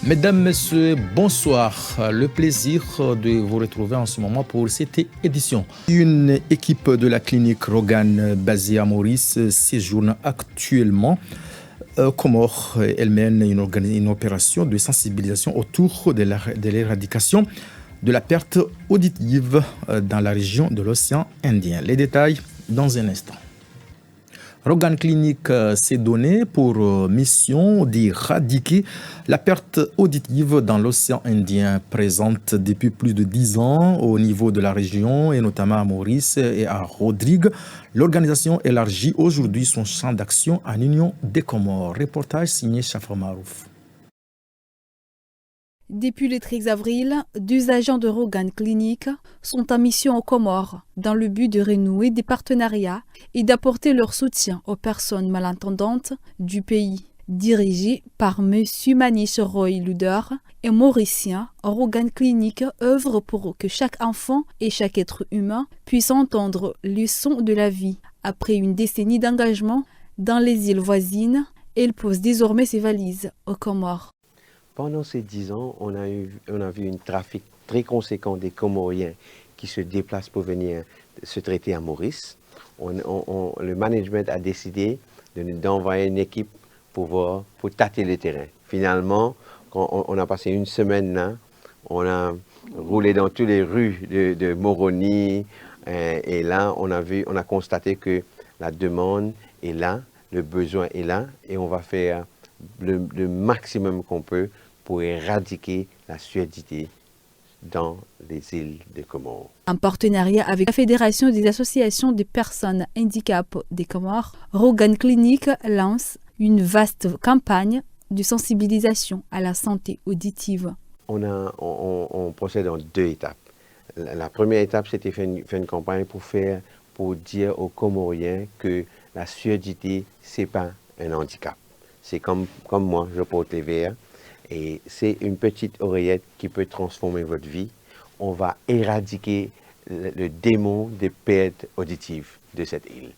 Mesdames, Messieurs, bonsoir. Le plaisir de vous retrouver en ce moment pour cette édition. Une équipe de la clinique Rogan basée à Maurice séjourne actuellement aux Comores. Elle mène une opération de sensibilisation autour de l'éradication de la perte auditive dans la région de l'océan Indien. Les détails dans un instant. Rogan Clinic s'est donné pour mission d'éradiquer la perte auditive dans l'océan Indien, présente depuis plus de 10 ans au niveau de la région et notamment à Maurice et à Rodrigue. L'organisation élargit aujourd'hui son champ d'action à l'Union des Comores. Reportage signé Chafra Marouf. Depuis le 13 avril, 2 agents de Rogan Clinic sont en mission aux Comores dans le but de renouer des partenariats et d'apporter leur soutien aux personnes malentendantes du pays. Dirigé par M. Manish Roy Luder et mauricien, Rogan Clinic œuvre pour que chaque enfant et chaque être humain puisse entendre le son de la vie. Après une décennie d'engagement dans les îles voisines, elle pose désormais ses valises aux Comores. Pendant ces 10 ans, on a vu un trafic très conséquent des Comoriens qui se déplacent pour venir se traiter à Maurice. Le management a décidé d'envoyer une équipe pour tâter le terrain. Finalement, quand on a passé une semaine là, on a roulé dans toutes les rues de Moroni et là, on a constaté que la demande est là, le besoin est là et on va faire le maximum qu'on peut pour éradiquer la surdité dans les îles des Comores. En partenariat avec la Fédération des associations des personnes handicapées des Comores, Rogan Clinic lance une vaste campagne de sensibilisation à la santé auditive. On procède en 2 étapes. La première étape, c'était faire une campagne pour dire aux Comoriens que la surdité, ce n'est pas un handicap. C'est comme moi, je porte les verres. Et c'est une petite oreillette qui peut transformer votre vie. On va éradiquer le démon des pertes auditives de cette île.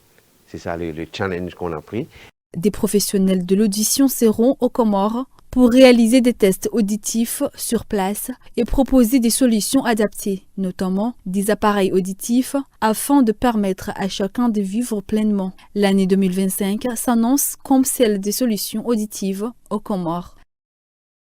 C'est ça le challenge qu'on a pris. Des professionnels de l'audition seront aux Comores pour réaliser des tests auditifs sur place et proposer des solutions adaptées, notamment des appareils auditifs, afin de permettre à chacun de vivre pleinement. L'année 2025 s'annonce comme celle des solutions auditives aux Comores.